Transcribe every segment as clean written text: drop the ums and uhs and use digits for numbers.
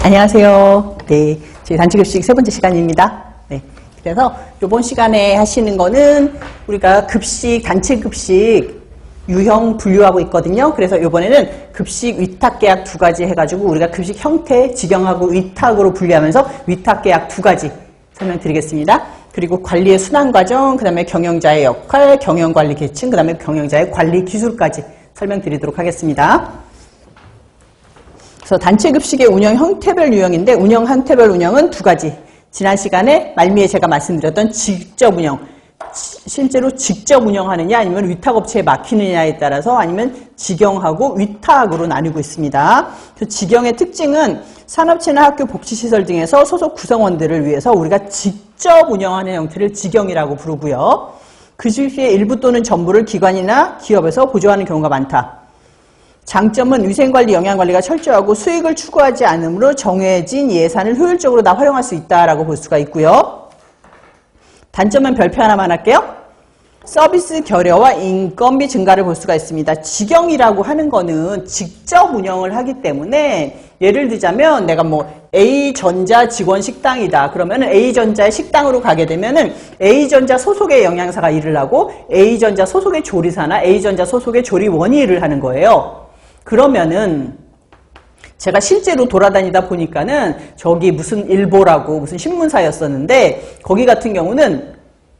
안녕하세요. 네, 저희 단체급식 세 번째 시간입니다. 네, 그래서 이번 시간에 하시는 거는 우리가 급식, 단체급식 유형 분류하고 있거든요. 그래서 이번에는 급식 위탁계약 두 가지 해가지고 우리가 급식 형태, 직영하고 위탁으로 분류하면서 위탁계약 두 가지 설명드리겠습니다. 그리고 관리의 순환과정, 그 다음에 경영자의 역할, 경영관리 계층, 그 다음에 경영자의 관리 기술까지 설명드리도록 하겠습니다. 그래서 단체급식의 운영 형태별 유형인데 운영 형태별 운영은 두 가지. 지난 시간에 말미에 제가 말씀드렸던 직접 운영, 실제로 직접 운영하느냐 아니면 위탁업체에 맡기느냐에 따라서 아니면 직영하고 위탁으로 나뉘고 있습니다. 그래서 직영의 특징은 산업체나 학교 복지시설 등에서 소속 구성원들을 위해서 우리가 직접 운영하는 형태를 직영이라고 부르고요. 그 중에 일부 또는 전부를 기관이나 기업에서 보조하는 경우가 많다. 장점은 위생관리, 영양관리가 철저하고 수익을 추구하지 않으므로 정해진 예산을 효율적으로 다 활용할 수 있다라고 볼 수가 있고요. 단점은 별표 하나만 할게요. 서비스 결여와 인건비 증가를 볼 수가 있습니다. 직영이라고 하는 거는 직접 운영을 하기 때문에 예를 들자면 내가 뭐 A전자 직원 식당이다. 그러면은 A전자의 식당으로 가게 되면은 A전자 소속의 영양사가 일을 하고 A전자 소속의 조리사나 A전자 소속의 조리원이 일을 하는 거예요. 그러면은 제가 실제로 돌아다니다 보니까는 저기 무슨 일보라고 무슨 신문사였었는데 거기 같은 경우는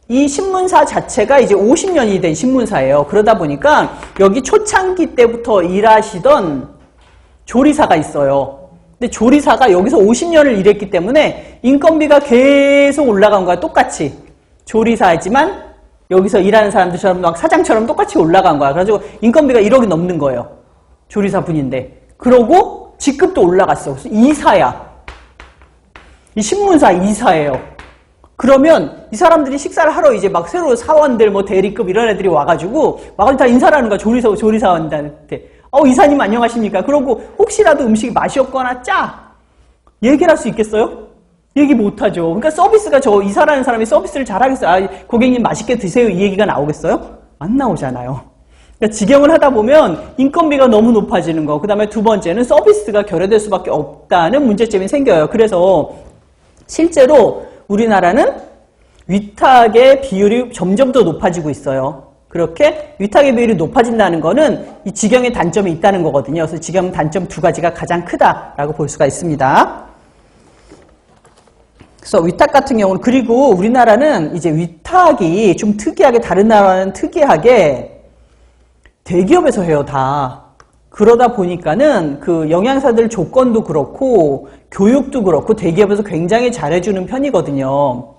이 신문사 자체가 이제 50년이 된 신문사예요. 그러다 보니까 여기 초창기 때부터 일하시던 조리사가 있어요. 근데 조리사가 여기서 50년을 일했기 때문에 인건비가 계속 올라간 거야. 똑같이. 조리사지만 여기서 일하는 사람들처럼 막 사장처럼 똑같이 올라간 거야. 그래가지고 인건비가 1억이 넘는 거예요. 조리사 분인데. 그러고 직급도 올라갔어. 그래서 이사야. 이 신문사 이사예요. 그러면 이 사람들이 식사를 하러 이제 막 새로 사원들 뭐 대리급 이런 애들이 와가지고 와가지고 다 인사를 하는 거야. 조리사원들한테. 이사님 안녕하십니까? 그러고 혹시라도 음식이 맛이 없거나 짜. 얘기를 할 수 있겠어요? 얘기 못하죠. 그러니까 서비스가 저 이사라는 사람이 서비스를 잘하겠어요? 고객님 맛있게 드세요. 이 얘기가 나오겠어요? 안 나오잖아요. 그러니까 직영을 하다 보면 인건비가 너무 높아지는 거. 그 다음에 두 번째는 서비스가 결여될 수밖에 없다는 문제점이 생겨요. 그래서 실제로 우리나라는 위탁의 비율이 점점 더 높아지고 있어요. 그렇게 위탁의 비율이 높아진다는 거는 이 직영의 단점이 있다는 거거든요. 그래서 직영 단점 두 가지가 가장 크다라고 볼 수가 있습니다. 그래서 위탁 같은 경우는 그리고 우리나라는 이제 위탁이 좀 특이하게 다른 나라는 특이하게 대기업에서 해요, 다. 그러다 보니까는 그 영양사들 조건도 그렇고 교육도 그렇고 대기업에서 굉장히 잘해주는 편이거든요.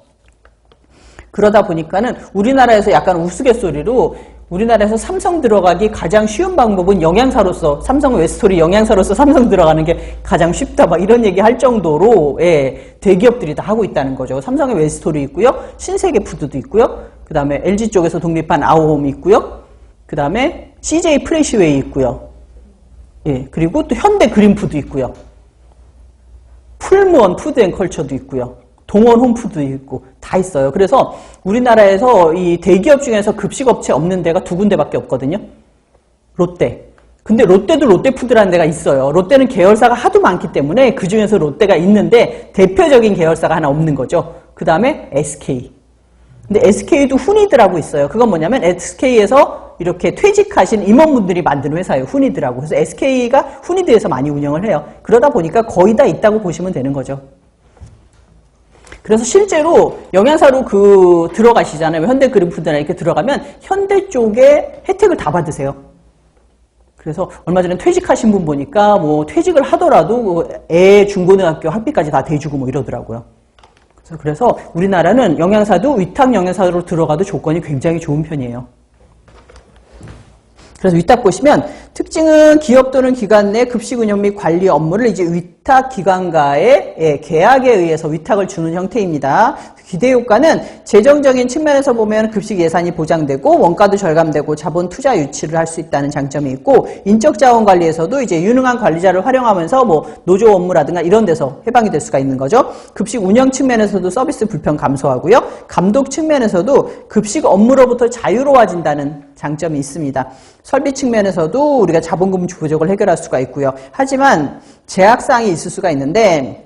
그러다 보니까는 우리나라에서 약간 우스갯소리로 우리나라에서 삼성 들어가기 가장 쉬운 방법은 영양사로서 삼성 웨스토리 영양사로서 삼성 들어가는 게 가장 쉽다 막 이런 얘기 할 정도로 대기업들이 다 하고 있다는 거죠. 삼성의 웨스토리 있고요. 신세계 푸드도 있고요. 그 다음에 LG 쪽에서 독립한 아오홈 있고요. 그 다음에 CJ 프레시웨이 있고요. 그리고 또 현대 그린푸드 있고요. 풀무원 푸드앤컬처도 있고요. 동원 홈푸드 있고 다 있어요. 그래서 우리나라에서 이 대기업 중에서 급식업체 없는 데가 두 군데밖에 없거든요. 롯데. 근데 롯데도 롯데푸드라는 데가 있어요. 롯데는 계열사가 하도 많기 때문에 그 중에서 롯데가 있는데 대표적인 계열사가 하나 없는 거죠. 그 다음에 SK. 근데 SK도 후니드라고 있어요. 그건 뭐냐면 SK에서 이렇게 퇴직하신 임원분들이 만든 회사예요. 후니드라고. 그래서 SK가 후니드에서 많이 운영을 해요. 그러다 보니까 거의 다 있다고 보시면 되는 거죠. 그래서 실제로 영양사로 들어가시잖아요. 현대 그린푸드나 이렇게 들어가면 현대 쪽에 혜택을 다 받으세요. 그래서 얼마 전에 퇴직하신 분 보니까 뭐 퇴직을 하더라도 애 중고등학교 학비까지 다 대주고 뭐 이러더라고요. 그래서 우리나라는 영양사도 위탁 영양사로 들어가도 조건이 굉장히 좋은 편이에요. 그래서 위탁 보시면 특징은 기업 또는 기관 내 급식 운영 및 관리 업무를 이제 위탁 기관과의 계약에 의해서 위탁을 주는 형태입니다. 기대 효과는 재정적인 측면에서 보면 급식 예산이 보장되고 원가도 절감되고 자본 투자 유치를 할 수 있다는 장점이 있고 인적 자원 관리에서도 이제 유능한 관리자를 활용하면서 뭐 노조 업무라든가 이런 데서 해방이 될 수가 있는 거죠. 급식 운영 측면에서도 서비스 불편 감소하고요. 감독 측면에서도 급식 업무로부터 자유로워진다는 장점이 있습니다. 설비 측면에서도 우리가 자본금 부족을 해결할 수가 있고요. 하지만 제약사항이 있을 수가 있는데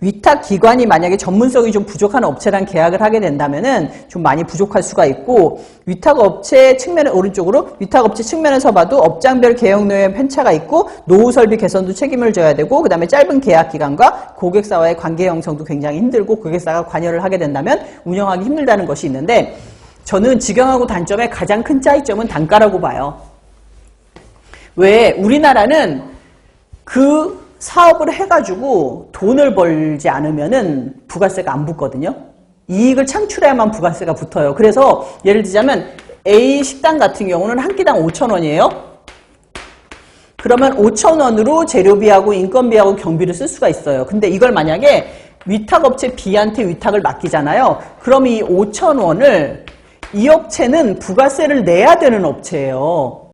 위탁 기관이 만약에 전문성이 좀 부족한 업체랑 계약을 하게 된다면은 좀 많이 부족할 수가 있고, 위탁 업체 측면에 오른쪽으로 위탁 업체 측면에서 봐도 업장별 개혁 노예 편차가 있고 노후 설비 개선도 책임을 져야 되고, 그다음에 짧은 계약 기간과 고객사와의 관계 형성도 굉장히 힘들고 고객사가 관여를 하게 된다면 운영하기 힘들다는 것이 있는데, 저는 직영하고 단점의 가장 큰 차이점은 단가라고 봐요. 왜? 우리나라는 그 사업을 해가지고 돈을 벌지 않으면은 부가세가 안 붙거든요. 이익을 창출해야만 부가세가 붙어요. 그래서 예를 들자면 A 식당 같은 경우는 한 끼당 5,000원이에요. 그러면 5,000원으로 재료비하고 인건비하고 경비를 쓸 수가 있어요. 근데 이걸 만약에 위탁업체 B한테 위탁을 맡기잖아요. 그럼 이 5,000원을 이 업체는 부가세를 내야 되는 업체예요.